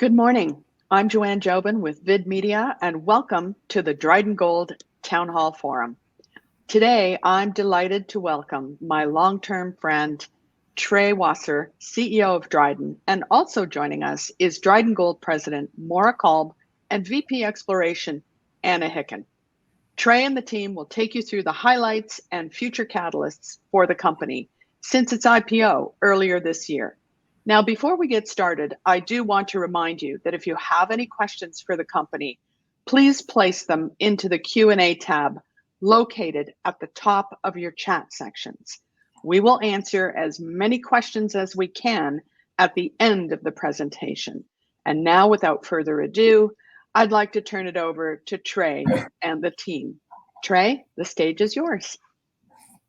Good morning. I'm Joanne Jobin with VID Media, and welcome to the Dryden Gold Town Hall Forum. Today, I'm delighted to welcome my long-term friend, Trey Wasser, CEO of Dryden, and also joining us is Dryden Gold President Maura Kolb and VP Exploration Anna Hicken. Trey and the team will take you through the highlights and future catalysts for the company since its IPO earlier this year. Now, before we get started, I do want to remind you that if you have any questions for the company, please place them into the Q&A tab located at the top of your chat sections. We will answer as many questions as we can at the end of the presentation. And now, without further ado, I'd like to turn it over to Trey and the team. Trey, the stage is yours.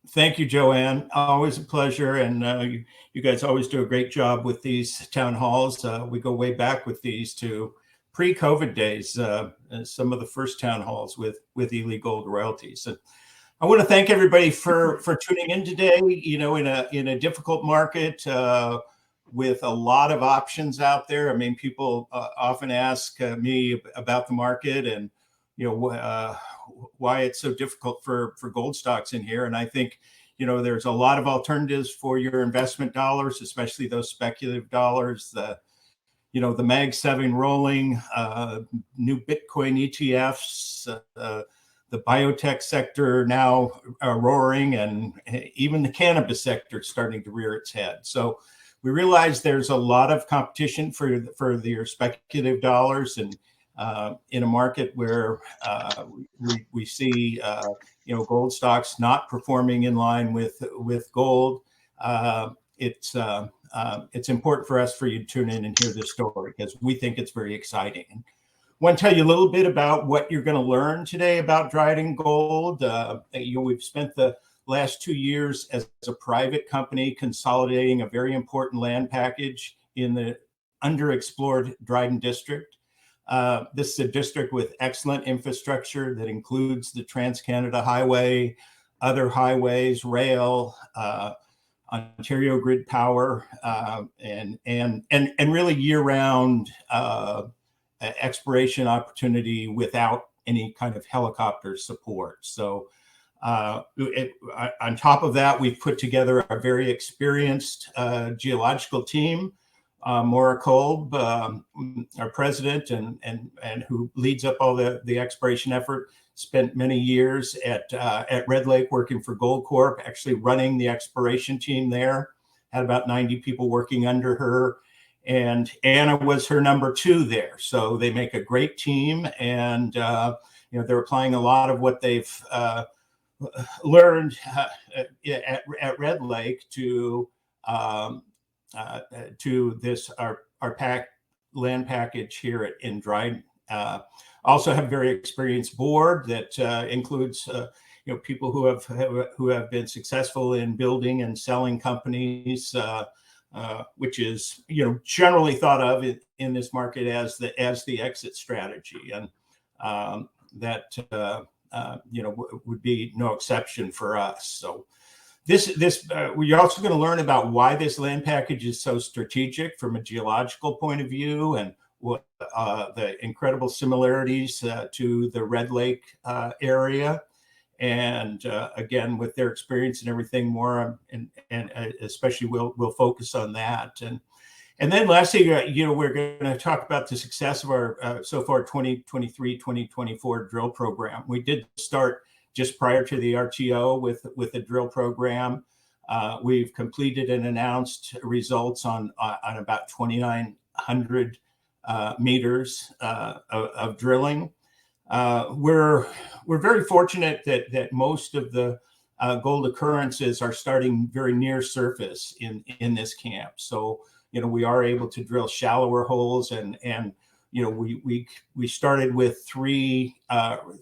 Thank you, Joanne. Always a pleasure. And you guys always do a great job with these town halls. We go way back with these to pre-COVID days, some of the first town halls with Ely Gold Royalties. And I want to thank everybody for tuning in today. You know, in a difficult market with a lot of options out there. I mean, people often ask me about the market and why it's so difficult for gold stocks in here. And I think, there's a lot of alternatives for your investment dollars, especially those speculative dollars, the Mag 7 rolling, new Bitcoin ETFs, the biotech sector now roaring, and even the cannabis sector starting to rear its head. So we realize there's a lot of competition for your speculative dollars, and in a market where we see gold stocks not performing in line with gold, it's important for you to tune in and hear this story because we think it's very exciting. And I want to tell you a little bit about what you're going to learn today about Dryden Gold. We've spent the last 2 years as a private company consolidating a very important land package in the underexplored Dryden district. This is a district with excellent infrastructure that includes the Trans-Canada Highway, other highways, rail, Ontario grid power, and really year-round exploration opportunity without any kind of helicopter support. So on top of that, we've put together a very experienced geological team. Maura Kolb, our president and who leads up all the exploration effort, spent many years at Red Lake working for Gold Corp, actually running the exploration team there, had about 90 people working under her. And Anna was her number 2 there. So they make a great team, and they're applying a lot of what they've learned at Red Lake to this our land package here in Dryden. Also have a very experienced board that includes people who have been successful in building and selling companies, which is generally thought of in this market as the exit strategy, and that would be no exception for us. So we're also going to learn about why this land package is so strategic from a geological point of view, and what the incredible similarities to the Red Lake area. And again, with their experience and everything more, and especially we'll focus on that. And then lastly, we're going to talk about the success of our so far 2023-2024 drill program. We did start just prior to the RTO with the drill program. We've completed and announced results on about 2,900 meters of drilling. We're very fortunate that most of the gold occurrences are starting very near surface in this camp. So we are able to drill shallower holes, and we started with three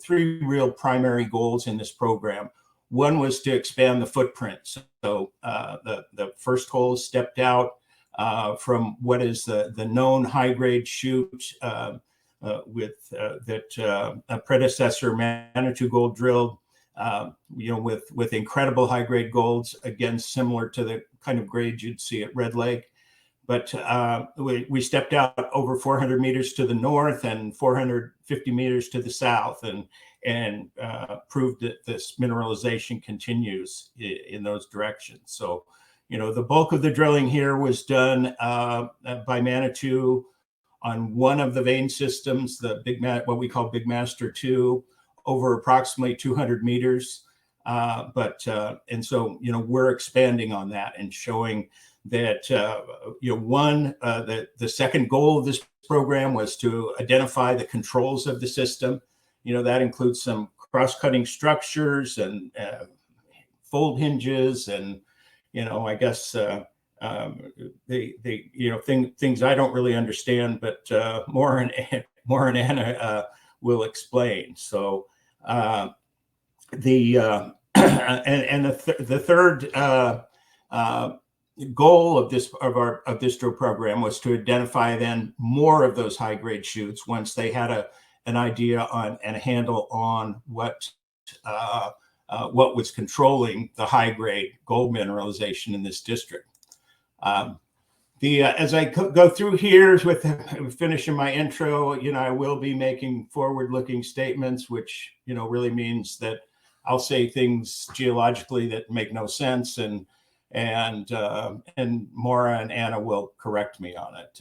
real primary goals in this program. One was to expand the footprint. So the first hole stepped out from what is the known high-grade shoot with that a predecessor Manitou Gold drilled, with incredible high-grade golds, again similar to the kind of grade you'd see at Red Lake. but we stepped out over 400 meters to the north and 450 meters to the south, and proved that this mineralization continues in those directions. So, the bulk of the drilling here was done by Manitou on one of the vein systems, what we call Big Master 2, over approximately 200 meters. And so, we're expanding on that and showing that, the second goal of this program was to identify the controls of the system. That includes some cross-cutting structures and fold hinges, and, I guess, things I don't really understand, but more and Anna will explain. So the third goal of this drill program was to identify then more of those high grade shoots once they had an idea on and a handle on what was controlling the high grade gold mineralization in this district. As I go through here with finishing my intro, I will be making forward-looking statements, which really means that I'll say things geologically that make no sense, and Maura and Anna will correct me on it.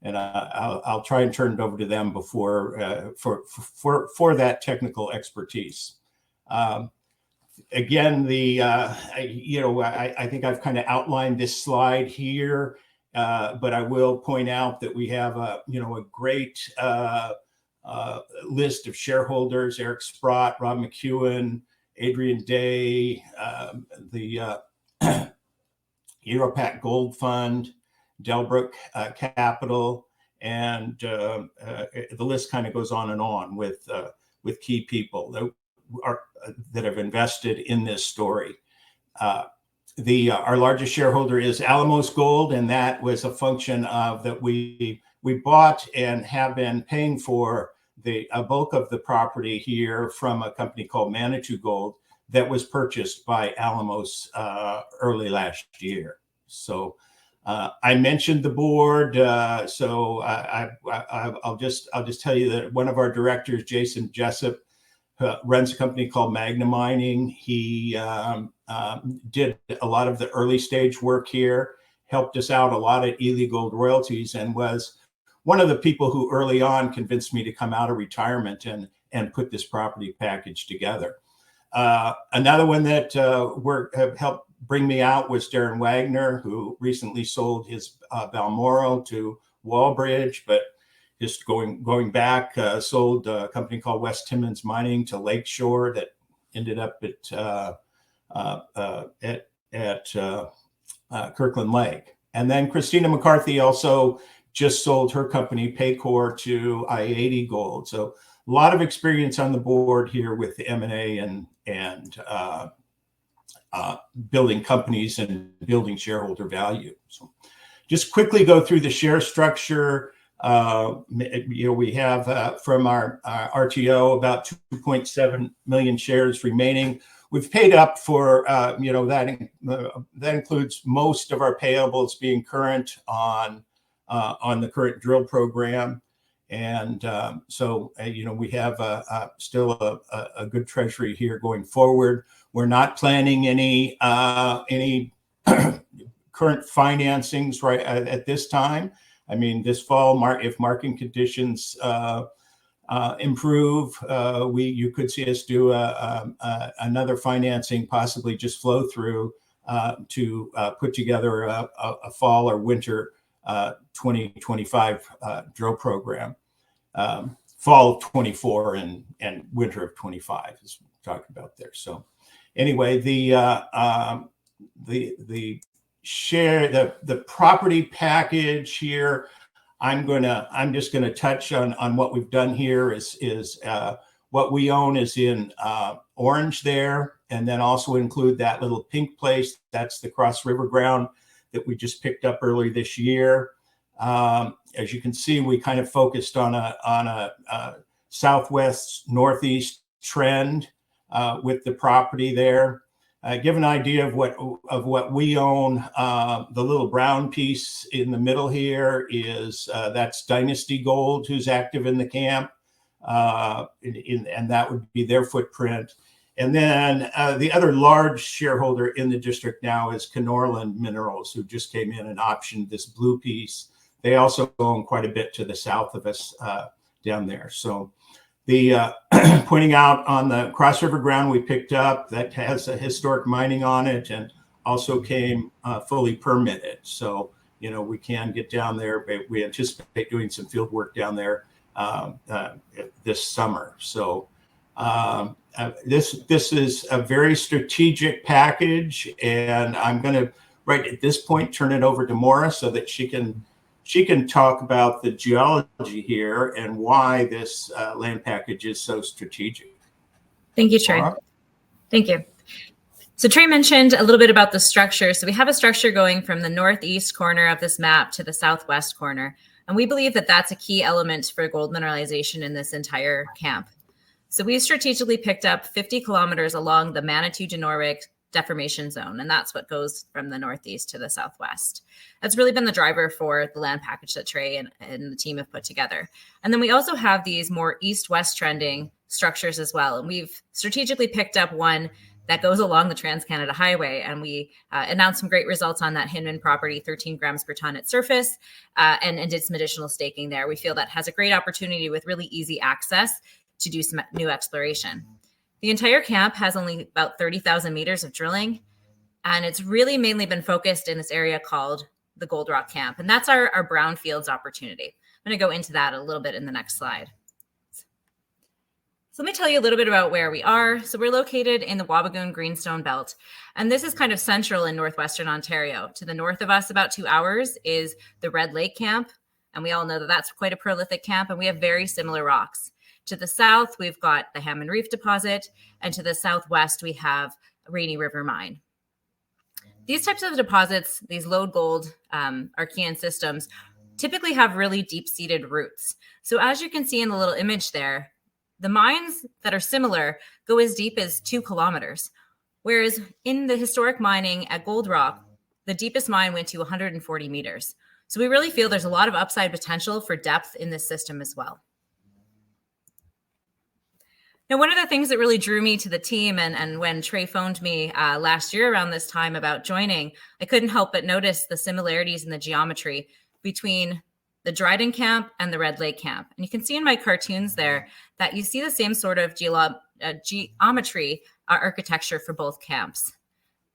And I'll try and turn it over to them before for that technical expertise. Again, I think I've kind of outlined this slide here, but I will point out that we have a great list of shareholders: Eric Sprott, Rob McEwen, Adrian Day, the Europac Gold Fund, Delbrook Capital, and the list kind of goes on and on with key people that have invested in this story. Our largest shareholder is Alamos Gold, and that was a function of that we bought and have been paying for a bulk of the property here from a company called Manitou Gold that was purchased by Alamos early last year. So I mentioned the board, so I'll just tell you that one of our directors, Jason Jessup, runs a company called Magna Mining. He did a lot of the early stage work here, helped us out a lot at Ely Gold Royalties, and was one of the people who early on convinced me to come out of retirement and put this property package together. Another one that helped bring me out was Darren Wagner, who recently sold his Balmoral to Wallbridge, but just going back, sold a company called West Timmins Mining to Lakeshore that ended up at Kirkland Lake. And then Christina McCarthy also just sold her company Paycor to I-80 Gold. So a lot of experience on the board here with the M&A and building companies and building shareholder value. So just quickly go through the share structure. We have from our RTO about 2.7 million shares remaining. We've paid up for that includes most of our payables being current on the current drill program, and so we have still a good treasury here going forward. We're not planning any current financings right at this time. I mean, this fall, if market conditions improve, you could see us do another financing, possibly just flow through to put together a fall or winter 2025 drill program. Fall 24 and winter of 25 is what we're talking about there. So anyway, the property package here, I'm just gonna touch on what we've done here is what we own is in orange there, and then also include that little pink place. That's the Cross River ground that we just picked up early this year. As you can see, we kind of focused on a southwest northeast trend with the property there. give an idea of what we own. The little brown piece in the middle here is that's Dynasty Gold, who's active in the camp, and that would be their footprint. And then the other large shareholder in the district now is Kenorland Minerals, who just came in and optioned this blue piece. They also own quite a bit to the south of us down there. So the pointing out on the Cross River ground we picked up, that has a historic mining on it and also came fully permitted. So, you know, we can get down there, but we anticipate doing some field work down there this summer. So this is a very strategic package, and I'm going to right at this point turn it over to Maura so that she can talk about the geology here and why this land package is so strategic. Thank you, Trey. Maura? Thank you. So Trey mentioned a little bit about the structure. So we have a structure going from the northeast corner of this map to the southwest corner. And we believe that that's a key element for gold mineralization in this entire camp. So we strategically picked up 50 kilometers along the Manitou-Denoric deformation zone, and that's what goes from the northeast to the southwest. That's really been the driver for the land package that Trey and the team have put together. And then we also have these more east-west trending structures as well. And we've strategically picked up one that goes along the Trans-Canada Highway, and we announced some great results on that Hinman property, 13 grams per ton at surface, and did some additional staking there. We feel that has a great opportunity with really easy access to do some new exploration. The entire camp has only about 30,000 meters of drilling, and it's really mainly been focused in this area called the Gold Rock Camp, and that's our brownfields opportunity. I'm going to go into that a little bit in the next slide. So let me tell you a little bit about where we are. So we're located in the Wabigoon Greenstone Belt, and this is kind of central in northwestern Ontario. To the north of us, about 2 hours, is the Red Lake Camp, and we all know that that's quite a prolific camp, and we have very similar rocks. To the south, we've got the Hammond Reef deposit, and to the southwest, we have Rainy River Mine. These types of deposits, these lode gold Archean systems, typically have really deep-seated roots. So as you can see in the little image there, the mines that are similar go as deep as 2 kilometers, whereas in the historic mining at Gold Rock, the deepest mine went to 140 meters. So we really feel there's a lot of upside potential for depth in this system as well. Now, one of the things that really drew me to the team, and when Trey phoned me last year around this time about joining, I couldn't help but notice the similarities in the geometry between the Dryden camp and the Red Lake camp. And you can see in my cartoons there that you see the same sort of geometry architecture for both camps.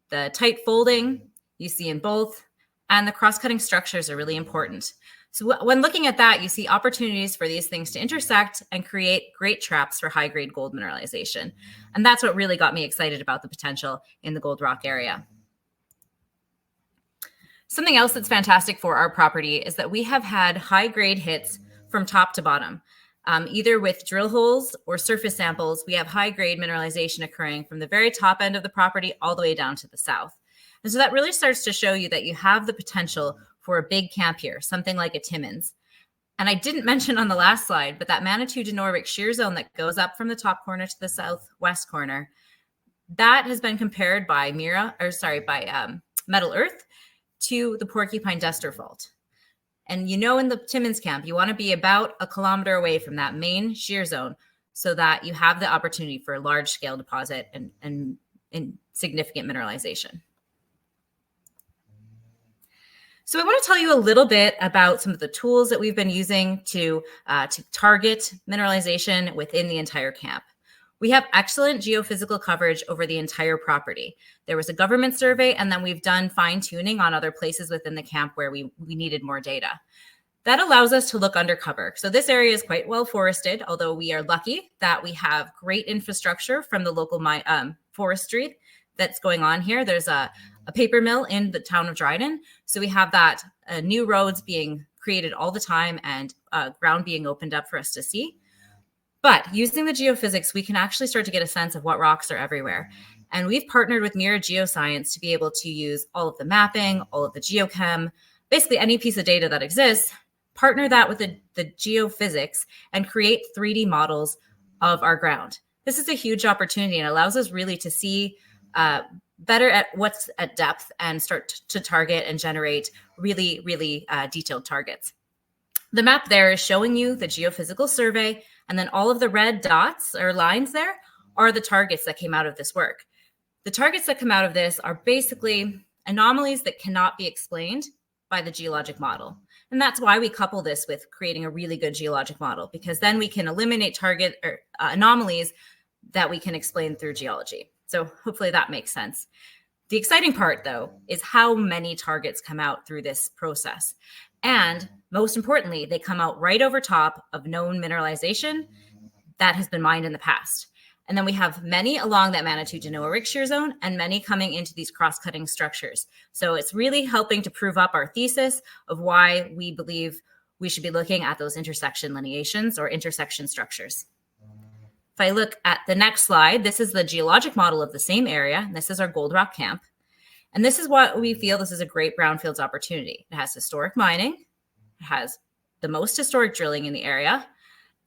The tight folding you see in both, and the cross-cutting structures are really important. So when looking at that, you see opportunities for these things to intersect and create great traps for high-grade gold mineralization. And that's what really got me excited about the potential in the Gold Rock area. Something else that's fantastic for our property is that we have had high-grade hits from top to bottom. Either with drill holes or surface samples, we have high-grade mineralization occurring from the very top end of the property all the way down to the south. And so that really starts to show you that you have the potential for a big camp here, something like a Timmins. And I didn't mention on the last slide, but that Manitou-Denoric shear zone that goes up from the top corner to the southwest corner, that has been compared by Metal Earth to the Porcupine-Duster Fault. And you know, in the Timmins camp, you want to be about 1 kilometer away from that main shear zone so that you have the opportunity for a large-scale deposit and significant mineralization. So I want to tell you a little bit about some of the tools that we've been using to target mineralization within the entire camp. We have excellent geophysical coverage over the entire property. There was a government survey, and then we've done fine-tuning on other places within the camp where we needed more data. That allows us to look undercover. So this area is quite well forested, although we are lucky that we have great infrastructure from the local forestry that's going on here. There's a paper mill in the town of Dryden. So we have that new roads being created all the time and ground being opened up for us to see. But using the geophysics, we can actually start to get a sense of what rocks are everywhere. And we've partnered with Mira Geoscience to be able to use all of the mapping, all of the geochem, basically any piece of data that exists, partner that with the geophysics and create 3D models of our ground. This is a huge opportunity and allows us really to see better at what's at depth and start to target and generate really, really detailed targets. The map there is showing you the geophysical survey, and then all of the red dots or lines there are the targets that came out of this work. The targets that come out of this are basically anomalies that cannot be explained by the geologic model. And that's why we couple this with creating a really good geologic model, because then we can eliminate target or anomalies that we can explain through geology. So hopefully that makes sense. The exciting part, though, is how many targets come out through this process. And most importantly, they come out right over top of known mineralization that has been mined in the past. And then we have many along that Manitou-Genoa-Rick shear zone and many coming into these cross-cutting structures. So it's really helping to prove up our thesis of why we believe we should be looking at those intersection lineations or intersection structures. If I look at the next slide, this is the geologic model of the same area. This is our Gold Rock camp. And this is what we feel this is a great brownfields opportunity. It has historic mining. It has the most historic drilling in the area.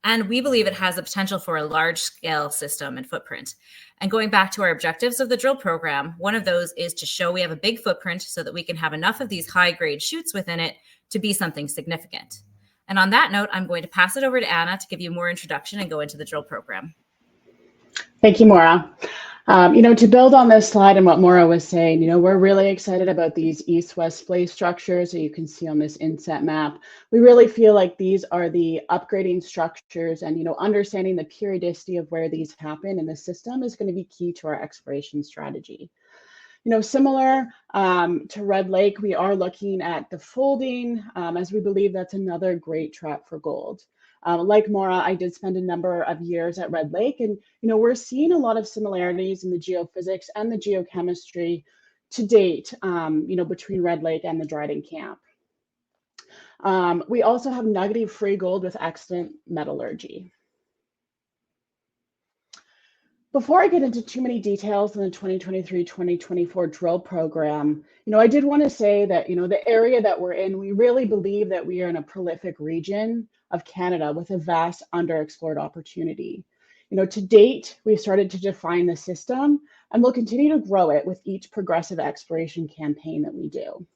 And we believe it has the potential for a large-scale system and footprint. And going back to our objectives of the drill program, one of those is to show we have a big footprint so that we can have enough of these high-grade shoots within it to be something significant. And on that note, I'm going to pass it over to Anna to give you more introduction and go into the drill program. Thank you, Maura. To build on this slide and what Maura was saying, we're really excited about these east-west splay structures that you can see on this inset map. We really feel like these are the upgrading structures, and, understanding the periodicity of where these happen in the system is going to be key to our exploration strategy. Similar to Red Lake, we are looking at the folding, as we believe that's another great trap for gold. Like Maura, I did spend a number of years at Red Lake, and we're seeing a lot of similarities in the geophysics and the geochemistry to date, between Red Lake and the Dryden camp. We also have nuggety free gold with excellent metallurgy. Before I get into too many details in the 2023-2024 drill program, I did want to say that, the area that we're in, we really believe that we are in a prolific region of Canada with a vast underexplored opportunity. To date, we've started to define the system, and we'll continue to grow it with each progressive exploration campaign that we do.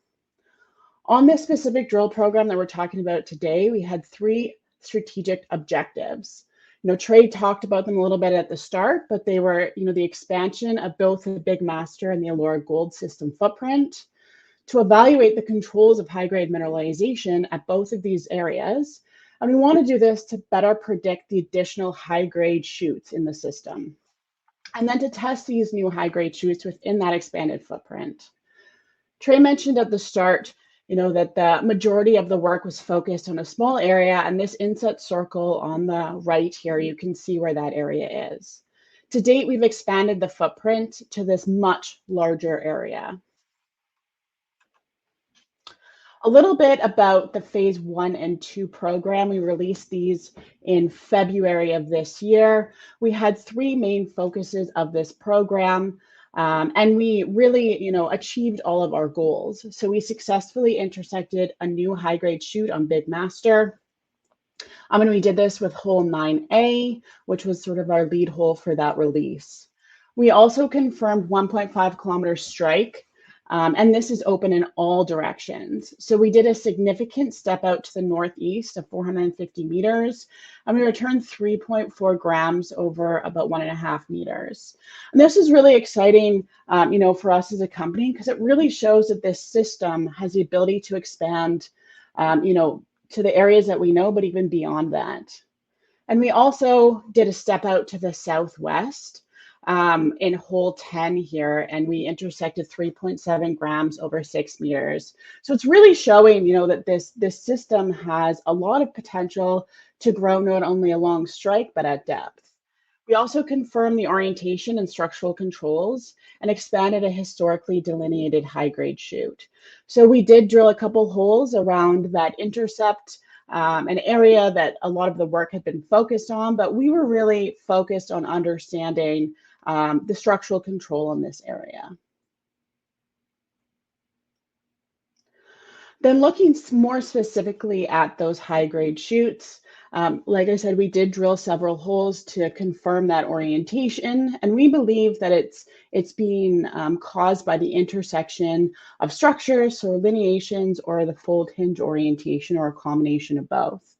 On this specific drill program that we're talking about today, we had 3 strategic objectives. Trey talked about them a little bit at the start, but they were, the expansion of both the Big Master and the Elora gold system footprint, to evaluate the controls of high-grade mineralization at both of these areas. And we want to do this to better predict the additional high-grade shoots in the system, and then to test these new high-grade shoots within that expanded footprint. Trey mentioned at the start, that the majority of the work was focused on a small area, and this inset circle on the right here, you can see where that area is. To date, we've expanded the footprint to this much larger area. A little bit about the phase 1 and 2 program. We released these in February of this year. We had 3 main focuses of this program. And we really, achieved all of our goals. So we successfully intersected a new high-grade shoot on Big Master. And we did this with hole 9A, which was sort of our lead hole for that release. We also confirmed 1.5 kilometer strike, and this is open in all directions. So we did a significant step out to the northeast of 450 meters, and we returned 3.4 grams over about 1.5 meters. And this is really exciting, for us as a company, because it really shows that this system has the ability to expand, to the areas that we know, but even beyond that. And we also did a step out to the southwest, in hole 10 here, and we intersected 3.7 grams over 6 meters. So it's really showing, that this system has a lot of potential to grow not only along strike, but at depth. We also confirmed the orientation and structural controls and expanded a historically delineated high-grade shoot. So we did drill a couple holes around that intercept, an area that a lot of the work had been focused on, but we were really focused on understanding the structural control in this area. Then looking more specifically at those high-grade shoots, Like I said, we did drill several holes to confirm that orientation, and we believe that it's being caused by the intersection of structures, so lineations, or the fold hinge orientation, or a combination of both.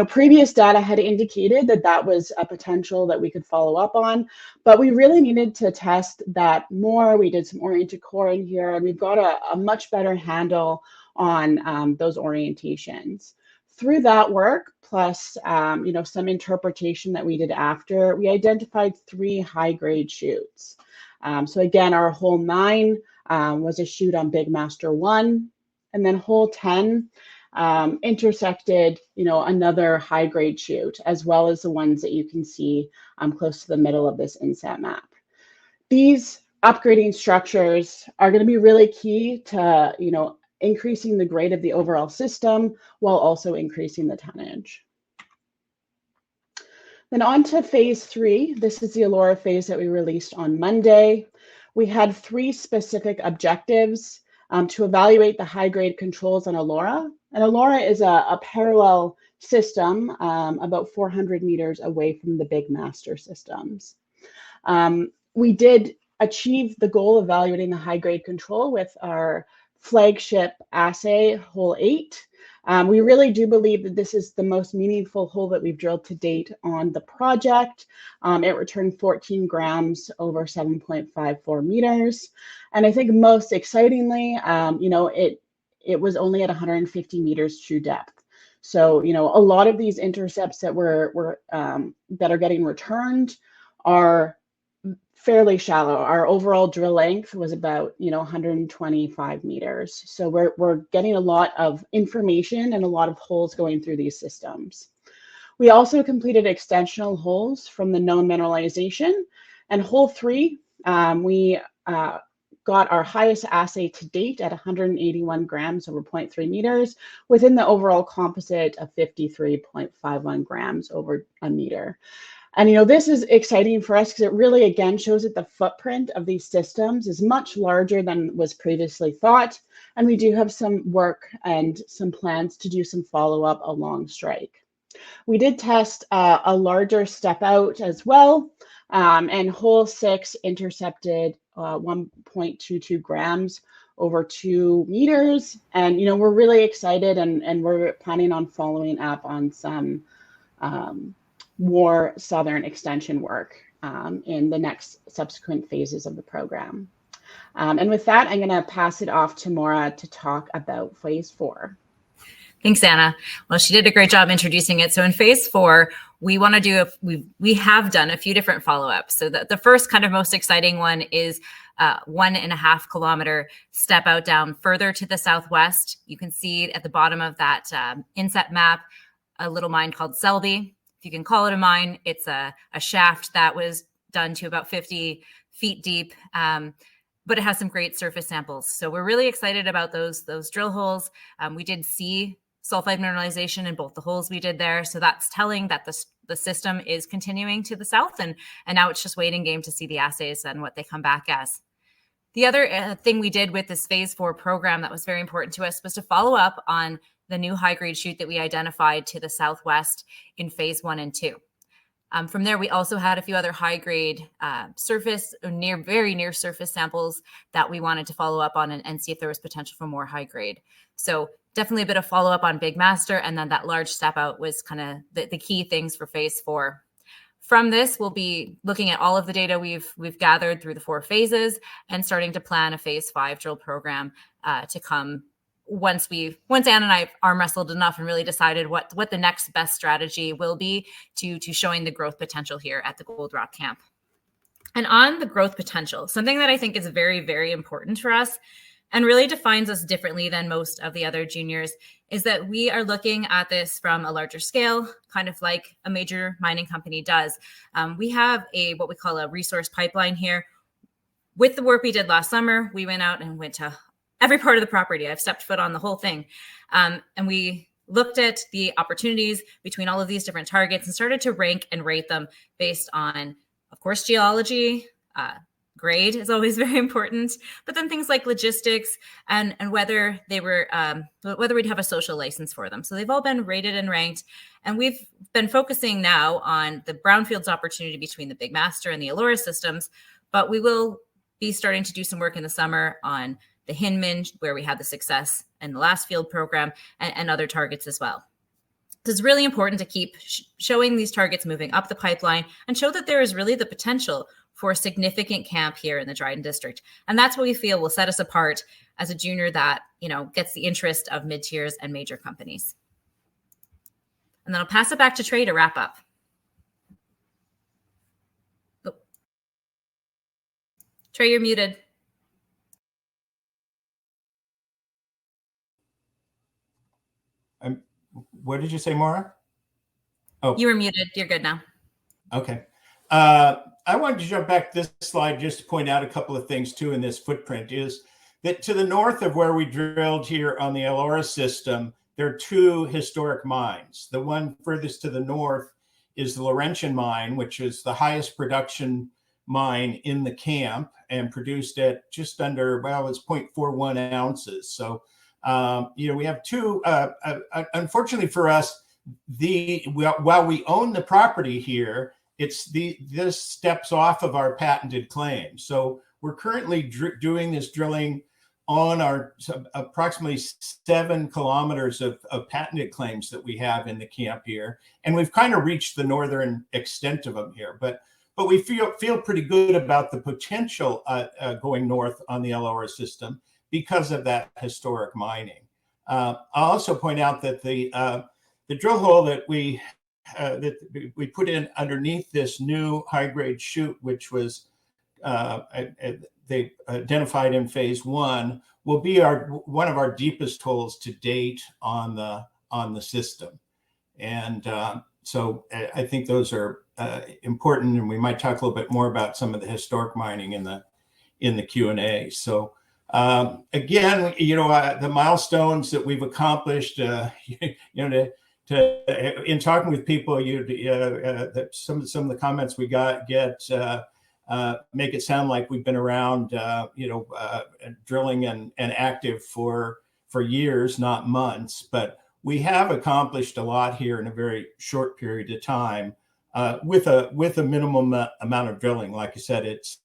Previous data had indicated that that was a potential that we could follow up on, but we really needed to test that more. We did some oriented coring here, and we've got a much better handle on those orientations. Through that work, plus some interpretation that we did after, we identified 3 high-grade shoots. So again, our hole 9 was a shoot on Big Master 1, and then hole 10 intersected, another high-grade shoot, as well as the ones that you can see close to the middle of this inset map. These upgrading structures are going to be really key to, increasing the grade of the overall system while also increasing the tonnage. Then on to phase 3. This is the Allora phase that we released on Monday. We had 3 specific objectives to evaluate the high-grade controls on Elora. And Elora is a parallel system about 400 meters away from the Big Master systems. We did achieve the goal of evaluating the high-grade control with our flagship assay, hole 8. We really do believe that this is the most meaningful hole that we've drilled to date on the project. It returned 14 grams over 7.54 meters. And I think most excitingly, it was only at 150 meters true depth. So, a lot of these intercepts that that are getting returned are fairly shallow. Our overall drill length was about 125 meters. So we're getting a lot of information and a lot of holes going through these systems. We also completed extensional holes from the known mineralization, and hole 3 we got our highest assay to date at 181 grams over 0.3 meters within the overall composite of 53.51 grams over a meter. And this is exciting for us because it really, again, shows that the footprint of these systems is much larger than was previously thought. And we do have some work and some plans to do some follow-up along strike. We did test a larger step out as well, and hole 6 intercepted 1.22 grams over 2 meters. And, we're really excited, and we're planning on following up on some more southern extension work in the next subsequent phases of the program. And with that, I'm going to pass it off to Maura to talk about phase 4. Thanks, Anna. Well, she did a great job introducing it. So in phase 4, we want to do, we have done a few different follow-ups. So the first kind of most exciting one is 1.5 kilometer step out down further to the southwest. You can see at the bottom of that inset map, a little mine called Selby. If you can call it a mine, it's a shaft that was done to about 50 feet deep, but it has some great surface samples. So we're really excited about those drill holes. We did see sulfide mineralization in both the holes we did there. So that's telling that the system is continuing to the south, and now it's just waiting game to see the assays and what they come back as. The other thing we did with this phase 4 program that was very important to us was to follow up on the new high-grade shoot that we identified to the southwest in phase 1 and 2. From there, we also had a few other high-grade surface or very near surface samples that we wanted to follow up on and see if there was potential for more high-grade. So definitely a bit of follow-up on Big Master, and then that large step out was kind of the key things for phase 4. From this, we'll be looking at all of the data we've gathered through the 4 phases and starting to plan a phase 5 drill program to come once Anna and I arm wrestled enough and really decided what the next best strategy will be to showing the growth potential here at the Gold Rock camp. And on the growth potential, something that I think is very, very important for us and really defines us differently than most of the other juniors is that we are looking at this from a larger scale, kind of like a major mining company does. We have what we call a resource pipeline here. With the work we did last summer, we went to every part of the property. I've stepped foot on the whole thing. And we looked at the opportunities between all of these different targets and started to rank and rate them based on, of course, geology, grade is always very important, but then things like logistics and whether they were whether we'd have a social license for them. So they've all been rated and ranked, and we've been focusing now on the brownfields opportunity between the Big Master and the Allora systems, but we will be starting to do some work in the summer on the Hinman, where we had the success in the last field program, and other targets as well. So it's really important to keep showing these targets moving up the pipeline and show that there is really the potential for a significant camp here in the Dryden district. And that's what we feel will set us apart as a junior that, gets the interest of mid-tiers and major companies. And then I'll pass it back to Trey to wrap up. Oh. Trey, you're muted. What did you say, Maura? Oh, you were muted. You're good now. Okay. I wanted to jump back to this slide just to point out a couple of things too in this footprint is that to the north of where we drilled here on the Elora system, there are two historic mines. The one furthest to the north is the Laurentian Mine, which is the highest production mine in the camp and produced at just under, well, it's 0.41 ounces. So, we have two, unfortunately for us, while we own the property here, this steps off of our patented claim. So we're currently doing this drilling on our approximately 7 kilometers of patented claims that we have in the camp here. And we've kind of reached the northern extent of them here, but we feel pretty good about the potential going north on the Elora system because of that historic mining. I'll also point out that the drill hole that we put in underneath this new high-grade shoot, which was they identified in phase 1, will be one of our deepest holes to date on the system. And so I think those are important, and we might talk a little bit more about some of the historic mining in the Q&A. So again, the milestones that we've accomplished, in talking with people, that some of the comments we get make it sound like we've been around, drilling and active for years, not months. But we have accomplished a lot here in a very short period of time, with a minimum amount of drilling. Like I said, it's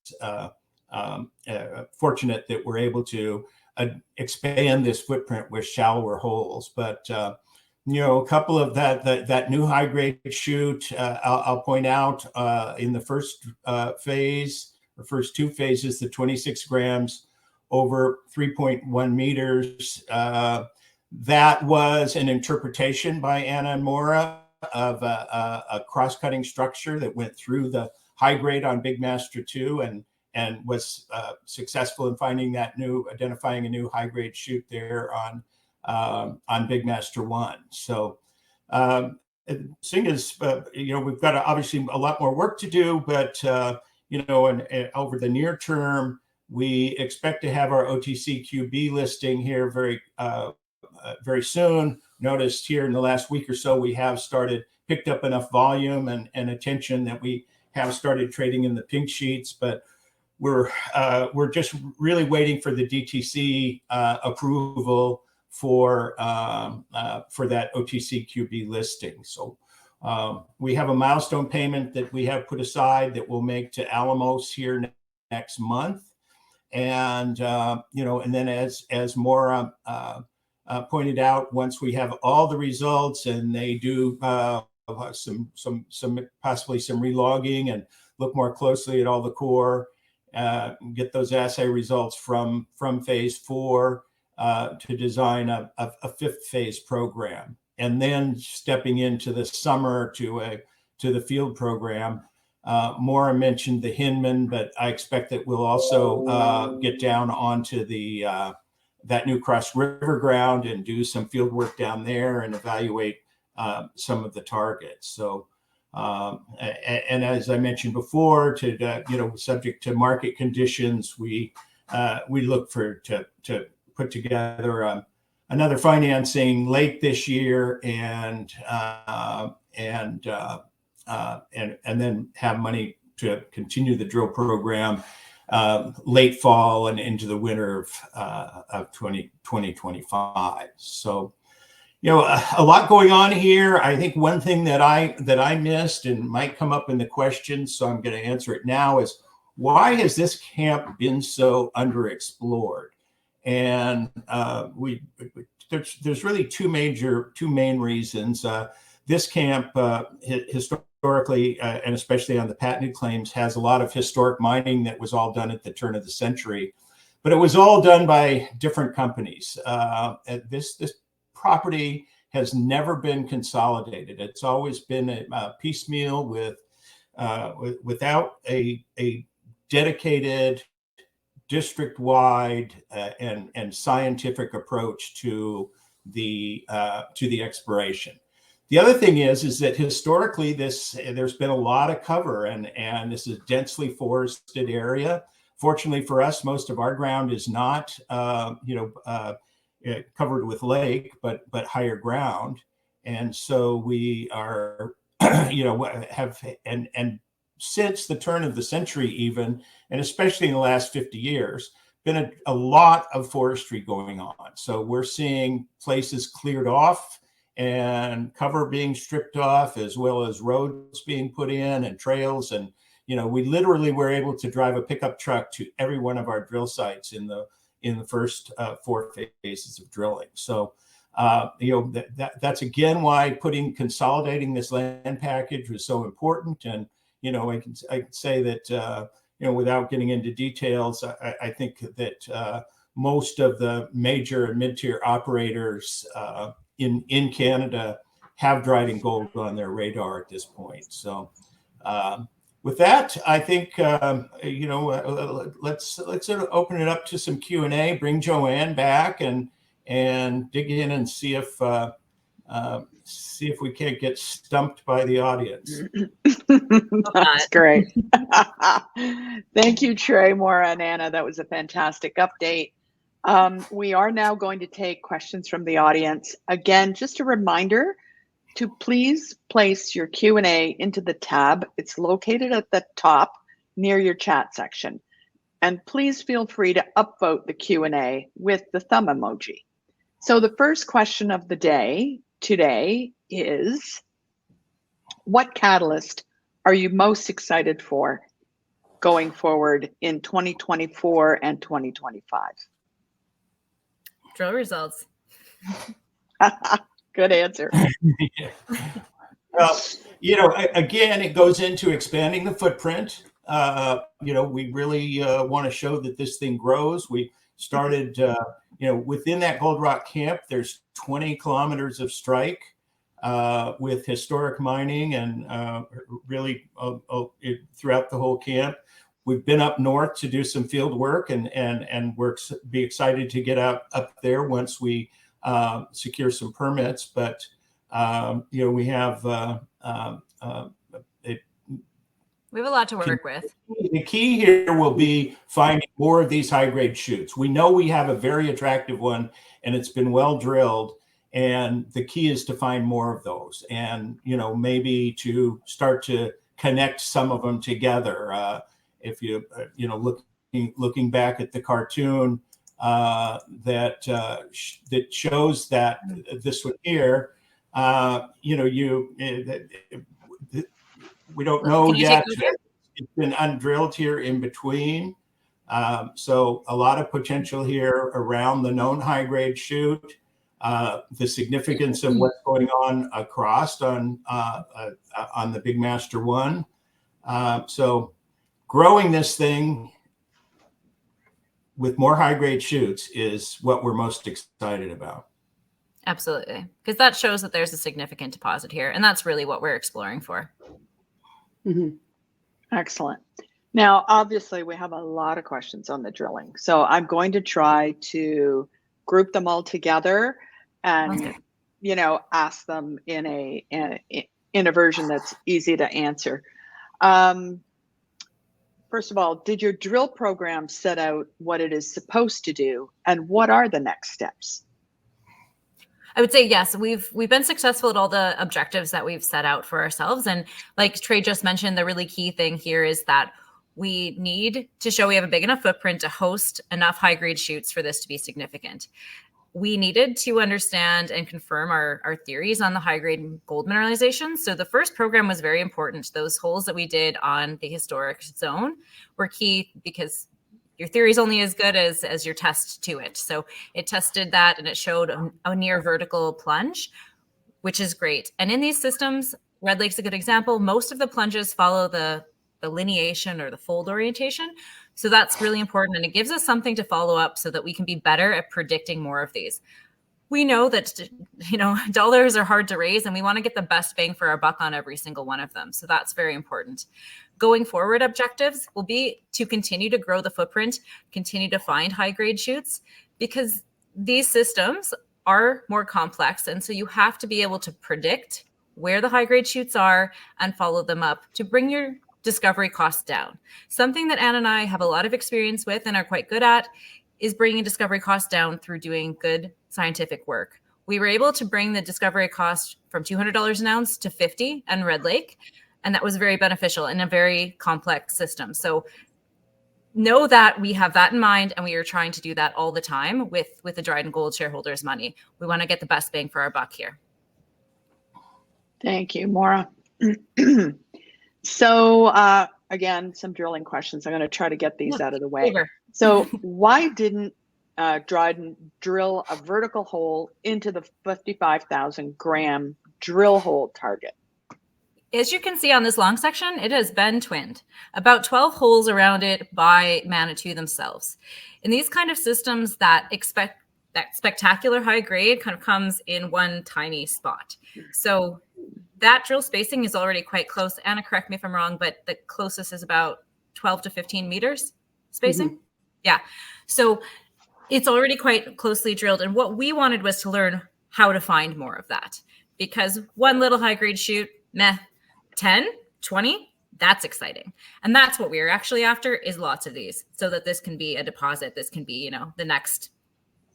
fortunate that we're able to expand this footprint with shallower holes. But a couple of that new high grade shoot, I'll point out in the first phase, or first 2 phases, the 26 grams over 3.1 meters. That was an interpretation by Anna and Maura of a cross-cutting structure that went through the high grade on Big Master 2 and was successful in identifying a new high grade shoot there on Big Master 1. So the thing is, we've got obviously a lot more work to do, but and over the near term, we expect to have our OTCQB listing here very soon. Noticed here in the last week or so, we have picked up enough volume and attention that we have started trading in the pink sheets, but we're just really waiting for the DTC approval for that OTCQB listing. So we have a milestone payment that we have put aside that we'll make to Alamos here next month, and and then as Maura pointed out, once we have all the results and they do some possibly some relogging and look more closely at all the core, get those assay results from phase 4 to design a 5th phase program, and then stepping into the summer to the field program. Maura mentioned the Hinman, but I expect that we'll also get down onto that new Cross River ground and do some field work down there and evaluate some of the targets. So, and as I mentioned before, subject to market conditions, we look to put together another financing late this year and then have money to continue the drill program late fall and into the winter of 2025. So, a lot going on here. I think one thing that I missed and might come up in the questions, so I'm going to answer it now, is why has this camp been so underexplored? And there's really two main reasons. This camp historically, and especially on the patented claims, has a lot of historic mining that was all done at the turn of the century, but it was all done by different companies. This property has never been consolidated. It's always been a piecemeal without a dedicated district-wide and scientific approach to the exploration. The other thing is that historically there's been a lot of cover, and this is a densely forested area. Fortunately for us, most of our ground is not covered with lake, but higher ground, and so we are have and since the turn of the century even, and especially in the last 50 years, been a lot of forestry going on. So we're seeing places cleared off and cover being stripped off, as well as roads being put in and trails. And, we literally were able to drive a pickup truck to every one of our drill sites in the first 4 phases of drilling. So, that's again why consolidating this land package was so important. And, I can say that, without getting into details, I think that most of the major and mid-tier operators in Canada have Dryden Gold on their radar at this point. So with that, I think let's sort of open it up to some Q&A. Bring Joanne back and dig in and see if we can't get stumped by the audience. That's great. Thank you, Trey, Maura, and Anna. That was a fantastic update. We are now going to take questions from the audience. Again, just a reminder to please place your Q&A into the tab. It's located at the top near your chat section. And please feel free to upvote the Q&A with the thumb emoji. So the first question of the day today is, what catalyst are you most excited for going forward in 2024 and 2025? Drill results. Good answer. Well, again, it goes into expanding the footprint. We really want to show that this thing grows. We started, within that Gold Rock camp, there's 20 kilometers of strike with historic mining and really throughout the whole camp. We've been up north to do some field work and be excited to get up there once we secure some permits. But we have we have a lot to work with. The key here will be finding more of these high-grade shoots. We know we have a very attractive one, and it's been well drilled. And the key is to find more of those, and maybe to start to connect some of them together. If you looking back at the cartoon that shows that this one here, we don't know yet. It's been undrilled here in between. So a lot of potential here around the known high-grade shoot. The significance of what's going on across on the Big Master 1. So growing this thing with more high-grade shoots is what we're most excited about. Absolutely, because that shows that there's a significant deposit here, and that's really what we're exploring for. Mm-hmm. Excellent. Now, obviously, we have a lot of questions on the drilling, so I'm going to try to group them all together and ask them in a version that's easy to answer. First of all, did your drill program set out what it is supposed to do, and what are the next steps? I would say yes. We've been successful at all the objectives that we've set out for ourselves, and like Trey just mentioned, the really key thing here is that We need to show we have a big enough footprint to host enough high-grade shoots for this to be significant. We needed to understand and confirm our theories on the high-grade gold mineralization. So the first program was very important. Those holes that we did on the historic zone were key because your theory is only as good as your test to it. So it tested that and it showed a near vertical plunge, which is great. And in these systems, Red Lake's a good example. Most of the plunges follow the lineation or the fold orientation. So that's really important. And it gives us something to follow up so that we can be better at predicting more of these. We know that, dollars are hard to raise and we want to get the best bang for our buck on every single one of them. So that's very important. Going forward, objectives will be to continue to grow the footprint, continue to find high grade shoots, because these systems are more complex. And so you have to be able to predict where the high grade shoots are and follow them up to bring your discovery costs down. Something that Anne and I have a lot of experience with and are quite good at is bringing discovery costs down through doing good scientific work. We were able to bring the discovery cost from $200 an ounce to $50 on Red Lake, and that was very beneficial in a very complex system. So know that we have that in mind, and we are trying to do that all the time with the Dryden Gold shareholders' money. We want to get the best bang for our buck here. Thank you, Maura. So again, some drilling questions. I'm going to try to get these out of the way. So why didn't Dryden drill a vertical hole into the 55,000 gram drill hole target? As you can see on this long section, it has been twinned. About 12 holes around it by Manitou themselves. In these kind of systems, that spectacular high grade kind of comes in one tiny spot. So that drill spacing is already quite close. Anna, correct me if I'm wrong, but the closest is about 12 to 15 meters spacing. Mm-hmm. Yeah. So it's already quite closely drilled. And what we wanted was to learn how to find more of that, because one little high grade shoot, 10, 20, that's exciting. And that's what we are actually after, is lots of these, so that this can be a deposit. This can be, the next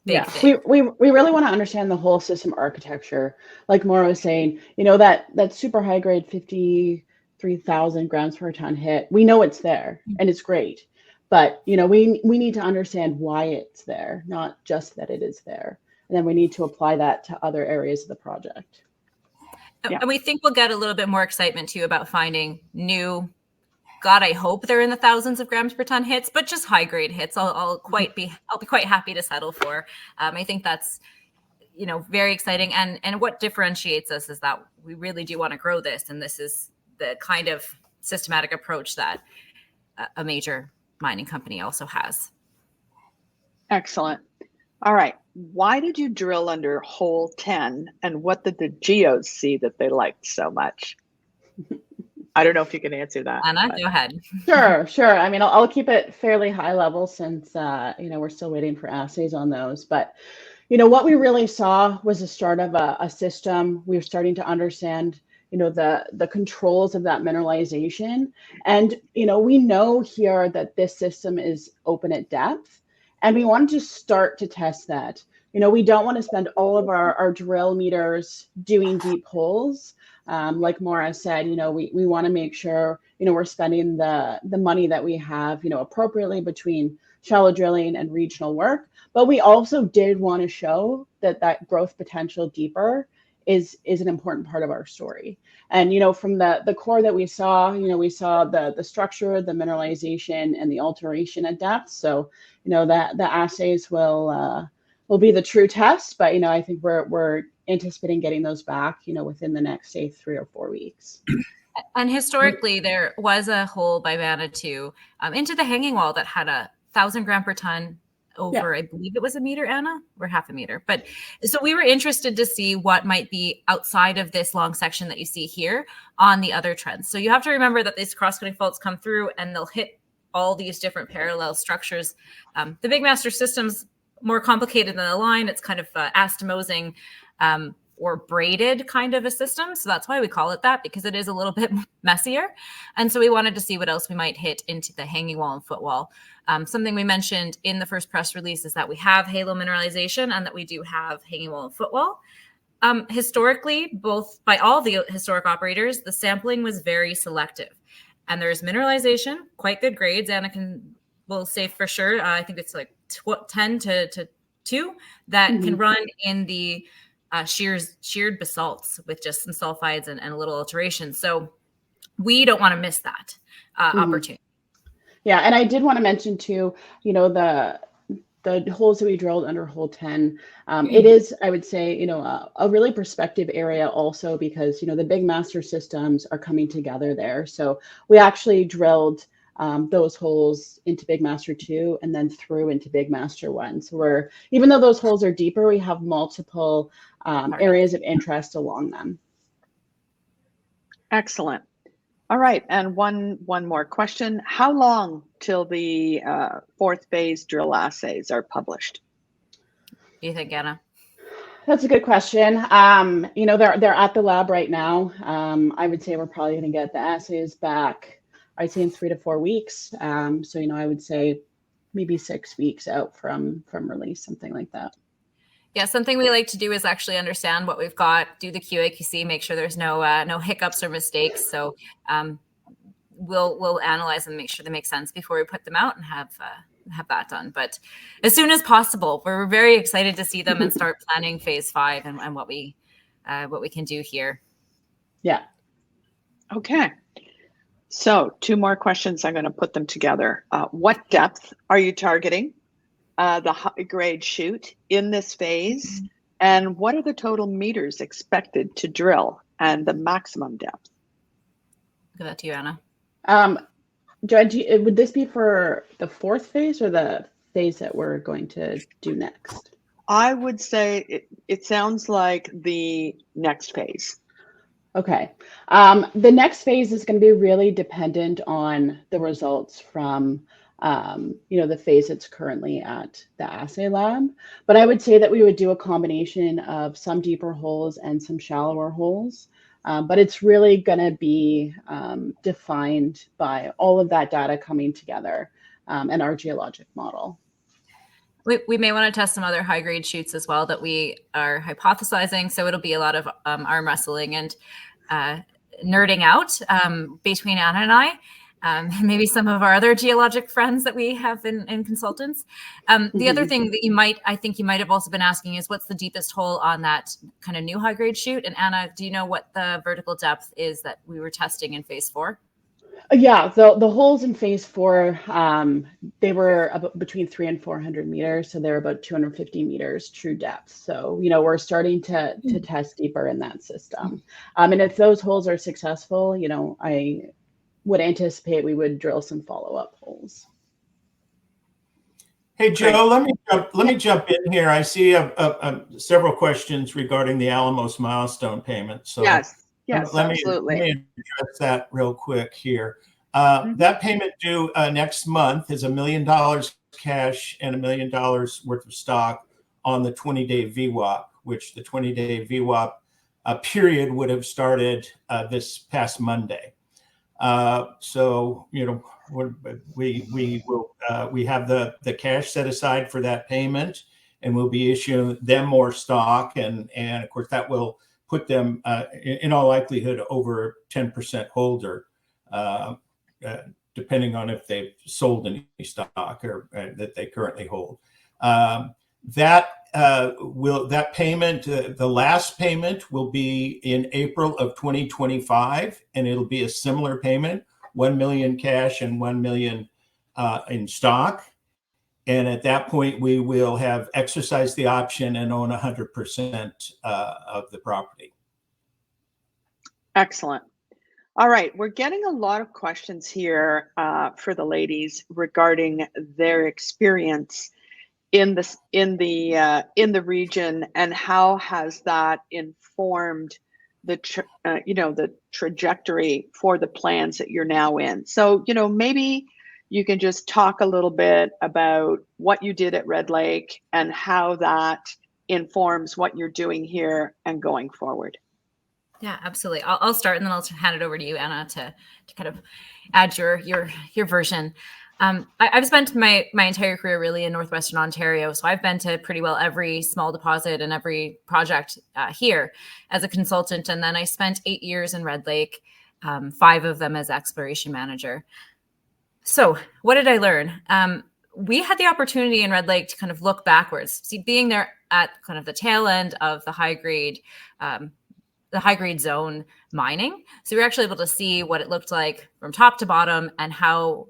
big thing. We really want to understand the whole system architecture. Like Maura was saying, that super high grade 53,000 grams per ton hit, we know it's there and it's great. But, we need to understand why it's there, not just that it is there. And then we need to apply that to other areas of the project. Yeah. And we think we'll get a little bit more excitement too about finding new, God, I hope they're in the thousands of grams per ton hits, but just high grade hits. I'll be quite happy to settle for. I think that's, very exciting. And what differentiates us is that we really do want to grow this. And this is the kind of systematic approach that a major mining company also has. Excellent. All right. Why did you drill under hole 10, and what did the geos see that they liked so much? I don't know if you can answer that. Anna, go ahead. Sure. I mean, I'll keep it fairly high level since, we're still waiting for assays on those. But, what we really saw was the start of a system. We were starting to understand, the controls of that mineralization. And, we know here that this system is open at depth. And we wanted to start to test that. We don't want to spend all of our drill meters doing deep holes. Like Maura said, we want to make sure, we're spending the money that we have, appropriately between shallow drilling and regional work. But we also did want to show that growth potential deeper is an important part of our story. And, from the core that we saw, we saw the structure, the mineralization, and the alteration at depth. So, that the assays will be the true test. But, I think we're anticipating getting those back, within the next, say, 3 or 4 weeks. And historically, there was a hole by Manitou into the hanging wall that had 1,000 gram per ton over, I believe it was a meter, Anna, or half a meter. But so we were interested to see what might be outside of this long section that you see here on the other trends. So you have to remember that these cross-cutting faults come through and they'll hit all these different parallel structures. The Big Master system's more complicated than the line. It's kind of astomosing or braided kind of a system. So that's why we call it that, because it is a little bit messier. And so we wanted to see what else we might hit into the hanging wall and footwall. Something we mentioned in the first press release is that we have halo mineralization and that we do have hanging wall and footwall. Historically, both by all the historic operators, the sampling was very selective. and there's mineralization, quite good grades. Anna will say for sure, I think it's like 10 to 2 that can run in the sheared basalts with just some sulfides and a little alteration. So we don't want to miss that opportunity. Yeah, and I did want to mention too, the holes that we drilled under hole 10, it is, I would say, a really prospective area also because, the big master systems are coming together there. So we actually drilled those holes into Big Master 2 and then through into Big Master 1. So even though those holes are deeper, we have multiple areas of interest along them. Excellent. All right, and one more question. How long till the fourth phase drill assays are published? What do you think, Anna? That's a good question. They're at the lab right now. I would say we're probably going to get the assays back, I'd say in 3 to 4 weeks. So I would say maybe 6 weeks out from release, something like that. Yeah, something we like to do is actually understand what we've got, do the QAQC, make sure there's no hiccups or mistakes. So we'll analyze them, make sure they make sense before we put them out and have that done. But as soon as possible, we're very excited to see them and start planning phase 5 and what we can do here. Yeah. Okay. So 2 more questions. I'm going to put them together. What depth are you targeting the high-grade shoot in this phase? And what are the total meters expected to drill and the maximum depth? Give that to you, Anna. Would this be for the 4th phase or the phase that we're going to do next? I would say it sounds like the next phase. Okay. The next phase is going to be really dependent on the results from the phase that's currently at the assay lab. But I would say that we would do a combination of some deeper holes and some shallower holes. But it's really going to be defined by all of that data coming together and our geologic model. We may want to test some other high-grade shoots as well that we are hypothesizing. So it'll be a lot of arm wrestling and nerding out between Anna and I. Maybe some of our other geologic friends that we have in consultants. The other thing that I think you might have also been asking is what's the deepest hole on that kind of new high grade shoot? And Anna, do you know what the vertical depth is that we were testing in phase 4? Yeah, the holes in phase 4, they were about between 300 and 400 meters. So they're about 250 meters true depth. So, we're starting to test deeper in that system. And if those holes are successful, I would anticipate we would drill some follow-up holes. Hey, Joe, let me jump in here. I see several questions regarding the Alamos Milestone payment. So yes, Let absolutely. me address that real quick here. That payment due next month is $1 million cash and $1 million worth of stock on the 20-day VWAP, which the 20-day VWAP period would have started this past Monday. So we have the cash set aside for that payment, and we'll be issuing them more stock, and of course that will put them in all likelihood over 10% holder, depending on if they've sold any stock or that they currently hold. That payment, the last payment will be in April of 2025, and it'll be a similar payment, 1 million cash and 1 million in stock. And at that point, we will have exercised the option and own 100% of the property. Excellent. All right, we're getting a lot of questions here for the ladies regarding their experience in the region, and how has that informed the trajectory for the plans that you're now in. So maybe you can just talk a little bit about what you did at Red Lake and how that informs what you're doing here and going forward. Yeah, absolutely. I'll start, and then I'll hand it over to you, Anna, to kind of add your version. I've spent my entire career really in Northwestern Ontario. So I've been to pretty well every small deposit and every project here as a consultant. And then I spent 8 years in Red Lake 5 of them as exploration manager. So what did I learn? We had the opportunity in Red Lake to kind of look backwards, see, being there at kind of the tail end of the high grade zone mining. So we were actually able to see what it looked like from top to bottom and how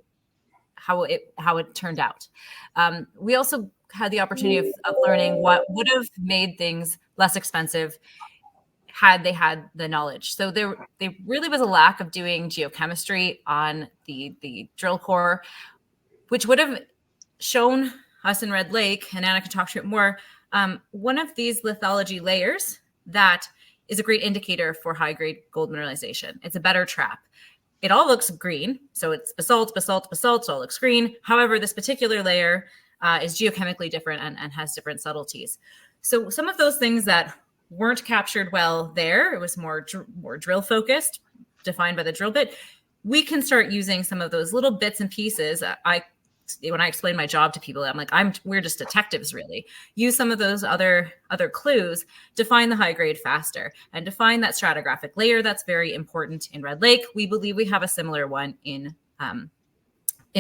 it turned out. We also had the opportunity of learning what would have made things less expensive had they had the knowledge. So there really was a lack of doing geochemistry on the drill core, which would have shown us in Red Lake, and Anna can talk to it more, one of these lithology layers that is a great indicator for high-grade gold mineralization. It's a better trap. It all looks green, so it's basalt, so it all looks green. However, this particular layer is geochemically different and has different subtleties. So some of those things that weren't captured well there, it was more drill focused, defined by the drill bit. We can start using some of those little bits and pieces. When I explain my job to people, I'm like, we're just detectives, really. Use some of those other clues to find the high grade faster and to find that stratigraphic layer that's very important in Red Lake. We believe we have a similar one in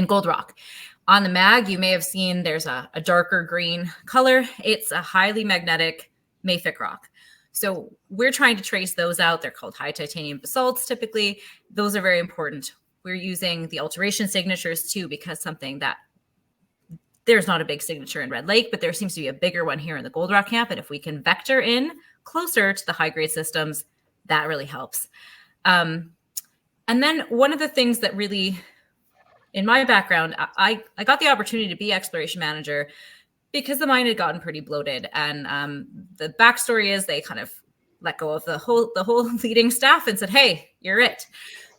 Gold Rock. On the mag, you may have seen there's a darker green color. It's a highly magnetic mafic rock. So we're trying to trace those out. They're called high titanium basalts typically. Those are very important. We're using the alteration signatures too, because something that there's not a big signature in Red Lake, but there seems to be a bigger one here in the Gold Rock camp. And if we can vector in closer to the high grade systems, that really helps. And then one of the things that really, in my background, I got the opportunity to be exploration manager because the mine had gotten pretty bloated. And the backstory is they kind of let go of the whole leading staff and said, hey, you're it.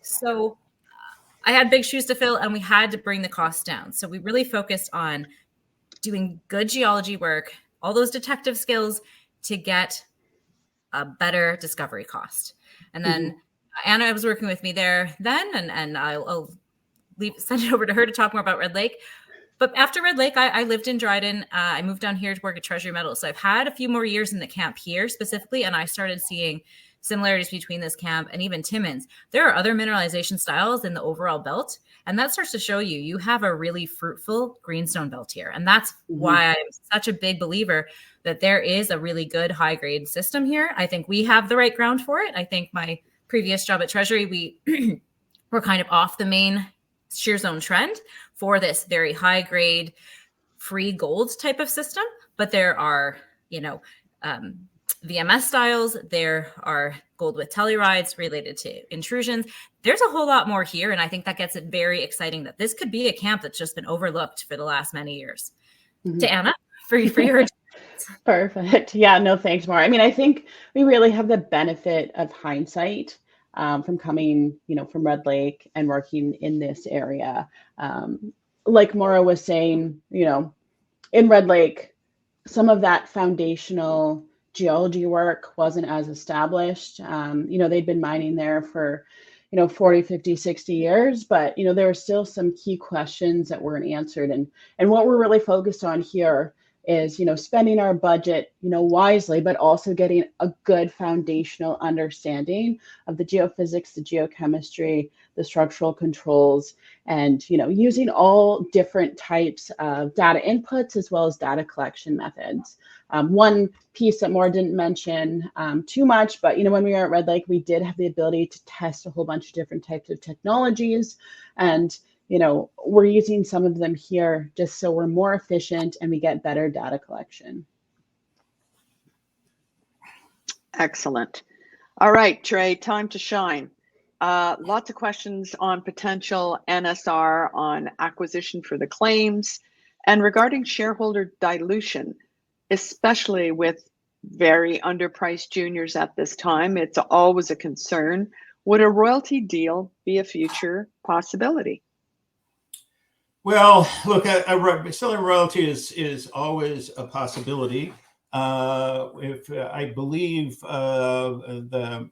So I had big shoes to fill and we had to bring the costs down. So we really focused on doing good geology work, all those detective skills to get a better discovery cost. And then Anna was working with me there then, and I'll send it over to her to talk more about Red Lake. But after Red Lake, I lived in Dryden. I moved down here to work at Treasury Metals. So I've had a few more years in the camp here specifically, and I started seeing similarities between this camp and even Timmins. There are other mineralization styles in the overall belt, and that starts to show you have a really fruitful greenstone belt here. And that's why I'm such a big believer that there is a really good high-grade system here. I think we have the right ground for it. I think my previous job at Treasury, we were kind of off the main shear zone trend for this very high-grade free gold type of system. But there are, VMS styles, there are gold with tellurides related to intrusions. There's a whole lot more here. And I think that gets it very exciting that this could be a camp that's just been overlooked for the last many years. To Anna, for your Perfect. Yeah, no, thanks, Maura. I mean, I think we really have the benefit of hindsight from coming, from Red Lake and working in this area. Like Maura was saying, in Red Lake, some of that foundational geology work wasn't as established. They'd been mining there for, 40, 50, 60 years, but, there were still some key questions that weren't answered. And what we're really focused on here is, spending our budget, wisely, but also getting a good foundational understanding of the geophysics, the geochemistry, the structural controls, and, using all different types of data inputs as well as data collection methods. One piece that Maura didn't mention too much, but, when we were at Red Lake, we did have the ability to test a whole bunch of different types of technologies. And we're using some of them here just so we're more efficient and we get better data collection. Excellent. All right, Trey, time to shine. Lots of questions on potential NSR, on acquisition for the claims, and regarding shareholder dilution, especially with very underpriced juniors at this time. It's always a concern. Would a royalty deal be a future possibility? Well, look, selling royalty is always a possibility. If I believe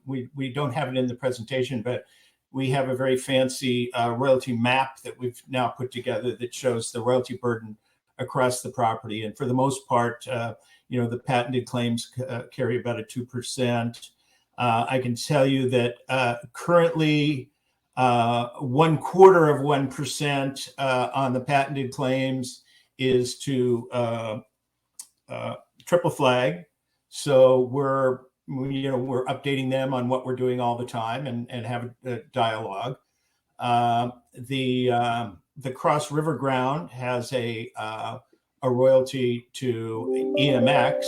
we don't have it in the presentation, but we have a very fancy royalty map that we've now put together that shows the royalty burden across the property. And for the most part, the patented claims carry about a 2%. I can tell you that currently 0.25% on the patented claims is to triple flag. So we're updating them on what we're doing all the time and have a dialogue. The Cross River Ground has a royalty to EMX,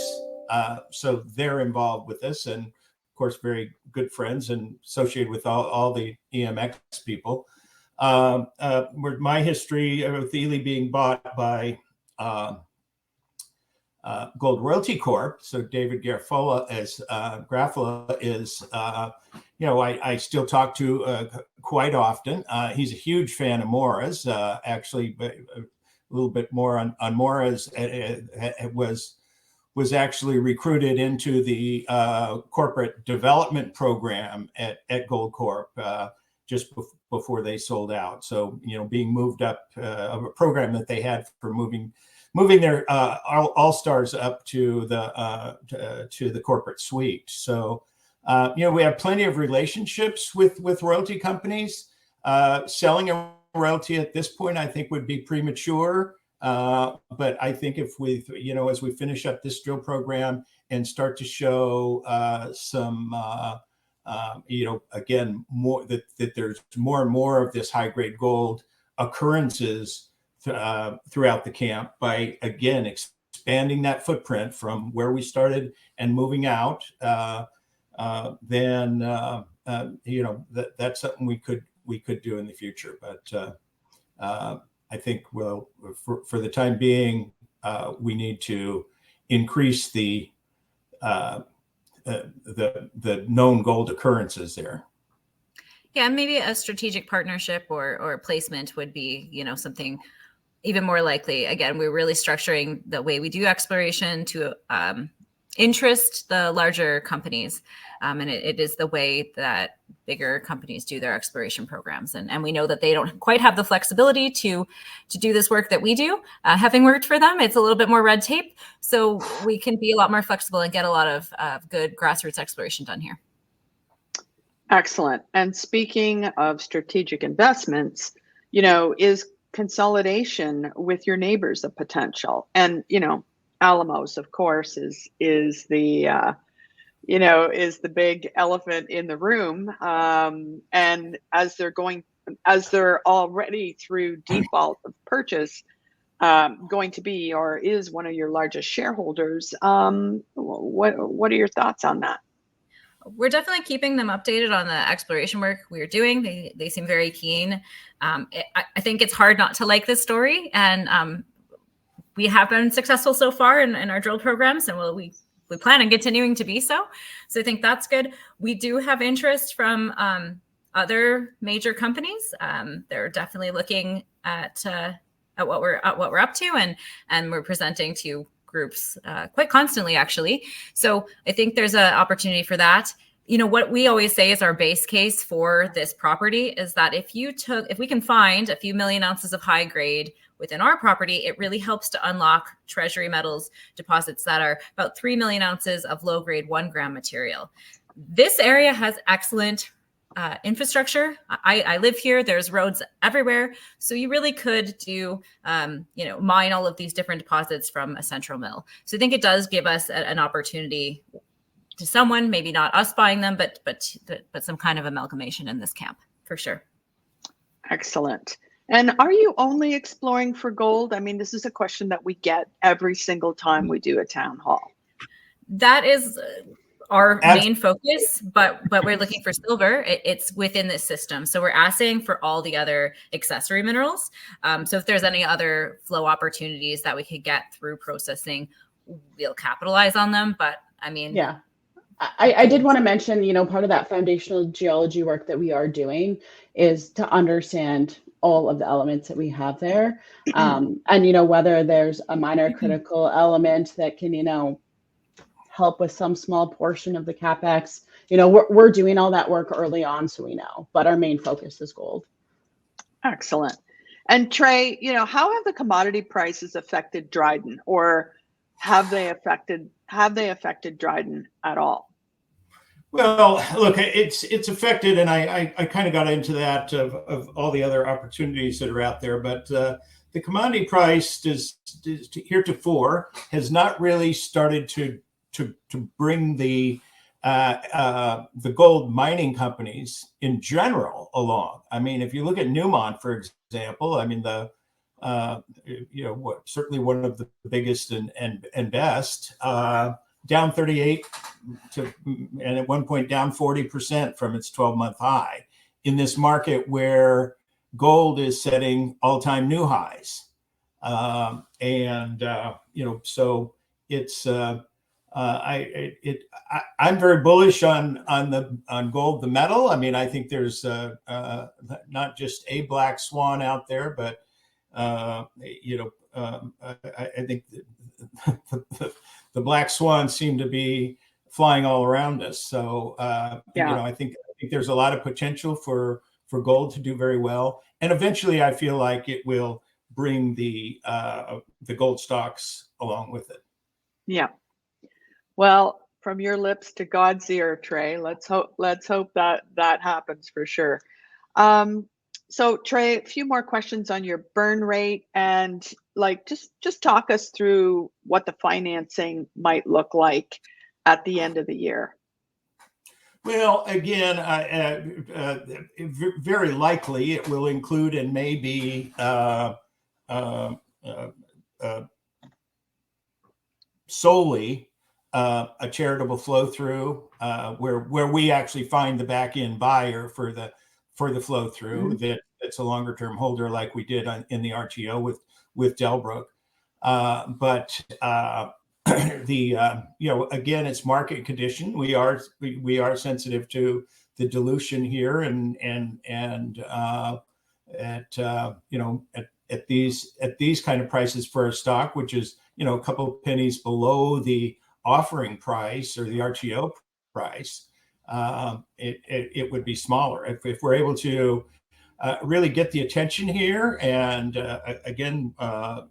so they're involved with this, and of course very good friends and associated with all the EMX people. My history with Ely being bought by Gold Royalty Corp. So David Graffola is, I still talk to quite often. He's a huge fan of Mora's. Actually, a little bit more on Mora's. Was actually recruited into the corporate development program at Gold Corp just before they sold out. So being moved up of a program that they had for moving their all stars up to the corporate suite. So we have plenty of relationships with royalty companies. Selling a royalty at this point, I think, would be premature. But I think if we, as we finish up this drill program and start to show some, again, more that there's more and more of this high grade gold occurrences throughout the camp by, again, expanding that footprint from where we started and moving out, then that's something we could do in the future. But I think, well, for the time being, we need to increase the known gold occurrences there. Yeah, maybe a strategic partnership or placement would be, something even more likely. Again, we're really structuring the way we do exploration to interest the larger companies. And it is the way that bigger companies do their exploration programs. And we know that they don't quite have the flexibility to do this work that we do. Having worked for them, it's a little bit more red tape. So we can be a lot more flexible and get a lot of good grassroots exploration done here. Excellent. And speaking of strategic investments, is consolidation with your neighbors a potential? And, Alamos, of course, is the big elephant in the room. And as they're already through default of purchase, going to be or is one of your largest shareholders, what are your thoughts on that? We're definitely keeping them updated on the exploration work we're doing. They seem very keen. I think it's hard not to like this story, and we have been successful so far in our drill programs, and we plan on continuing to be so. So I think that's good. We do have interest from other major companies. They're definitely looking at what we're up to, and we're presenting to groups quite constantly, actually. So I think there's an opportunity for that. What we always say is our base case for this property is that if we can find a few million ounces of high grade within our property, it really helps to unlock treasury metals deposits that are about 3 million ounces of low grade 1 gram material. This area has excellent infrastructure. I live here. There's roads everywhere. So you really could do, mine all of these different deposits from a central mill. So I think it does give us an opportunity to someone, maybe not us buying them, but some kind of amalgamation in this camp for sure. Excellent. And are you only exploring for gold? I mean, this is a question that we get every single time we do a town hall. That is our main focus, but we're looking for silver. It's within this system. So we're assaying for all the other accessory minerals. So if there's any other flow opportunities that we could get through processing, we'll capitalize on them. But I mean, yeah, I did want to mention, part of that foundational geology work that we are doing is to understand all of the elements that we have there. And, whether there's a minor critical element that can, help with some small portion of the CapEx. We're doing all that work early on, so we know, but our main focus is gold. Excellent. And Trey, how have the commodity prices affected Dryden, or have they affected Dryden at all? Well, look, it's affected, and I kind of got into that of all the other opportunities that are out there, but the commodity price is heretofore has not really started to bring the gold mining companies in general along. I mean, if you look at Newmont, for example, I mean certainly one of the biggest and best. Down 38 and at one point down 40% from it's 12-month high in this market where gold is setting all-time new highs. So it's I'm very bullish on gold, the metal. I mean, I think there's not just a black swan out there, but I think the black swans seem to be flying all around us. So I think there's a lot of potential for gold to do very well, and eventually, I feel like it will bring the gold stocks along with it. Yeah. Well, from your lips to God's ear, Trey. Let's hope that happens for sure. So Trey, a few more questions on your burn rate, and just talk us through what the financing might look like at the end of the year. Well, again, very likely it will include and maybe solely a charitable flow through, where we actually find the back end buyer for the flow through. Mm-hmm. That's a longer term holder, like we did in the RTO with Delbrook. But again, it's market condition. We are sensitive to the dilution here, and at these kind of prices for a stock, which is a couple of pennies below the offering price or the RTO price, it would be smaller if we're able to really get the attention here. And again,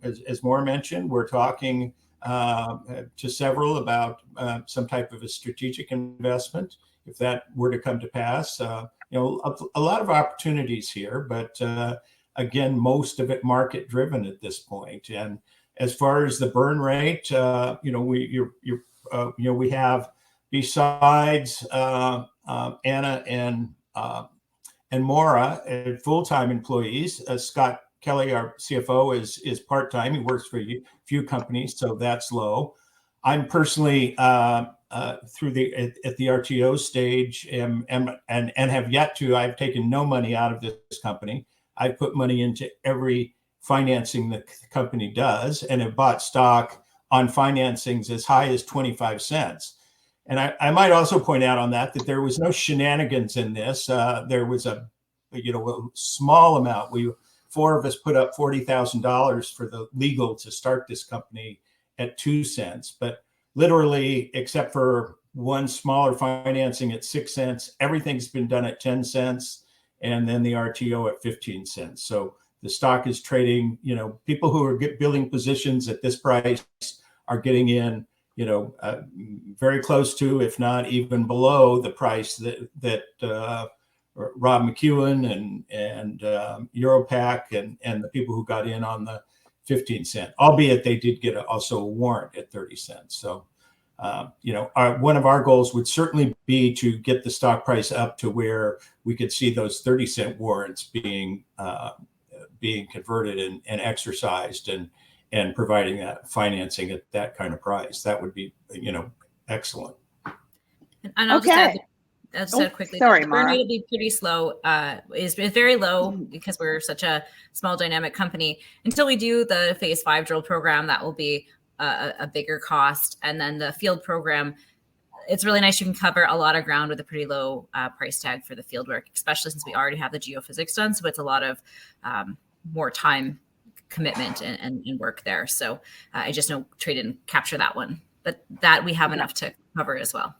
as Maura mentioned, we're talking to several about some type of a strategic investment if that were to come to pass. A lot of opportunities here, but again, most of it market driven at this point. And as far as the burn rate, we have, besides Anna and Maura, full-time employees. Scott Kelly, our CFO, is part-time. He works for a few companies, so that's low. I'm personally through at the RTO stage and have yet to. I've taken no money out of this company. I've put money into every financing the company does, and have bought stock on financings as high as 25 cents. And I might also point out on that there was no shenanigans in this. There was a small amount. Four of us put up $40,000 for the legal to start this company at 2 cents. But literally, except for one smaller financing at 6 cents, everything's been done at 10 cents, and then the RTO at 15 cents. So the stock is trading. People who are building positions at this price are getting in, very close to, if not even below, the price that Rob McEwen and Europac and the people who got in on the 15 cent, albeit they did get also a warrant at 30 cents. So, one of our goals would certainly be to get the stock price up to where we could see those 30-cent warrants being converted and exercised and providing that financing at that kind of price. That would be, excellent. And I'll just add quickly. Sorry, the burn Maura. rate will be pretty slow. Is very low because we're such a small dynamic company. Until we do the phase 5 drill program, that will be a bigger cost. And then the field program, it's really nice. You can cover a lot of ground with a pretty low price tag for the field work, especially since we already have the geophysics done. So it's a lot of more time commitment and work there. So I just know Trey didn't capture that one, but that we have enough to cover as well.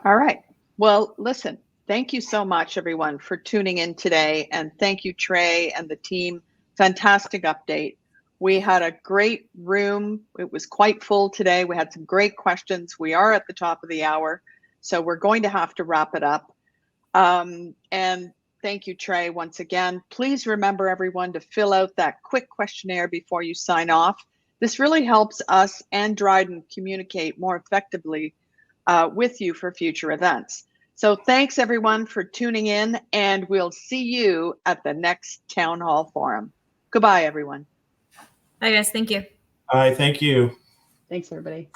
All right. Well, listen, thank you so much, everyone, for tuning in today. And thank you, Trey and the team. Fantastic update. We had a great room. It was quite full today. We had some great questions. We are at the top of the hour. So we're going to have to wrap it up. And thank you, Trey, once again. Please remember, everyone, to fill out that quick questionnaire before you sign off. This really helps us and Dryden communicate more effectively with you for future events. So thanks, everyone, for tuning in, and we'll see you at the next Town Hall Forum. Goodbye, everyone. Bye, guys. Thank you. All right, thank you. Thanks, everybody.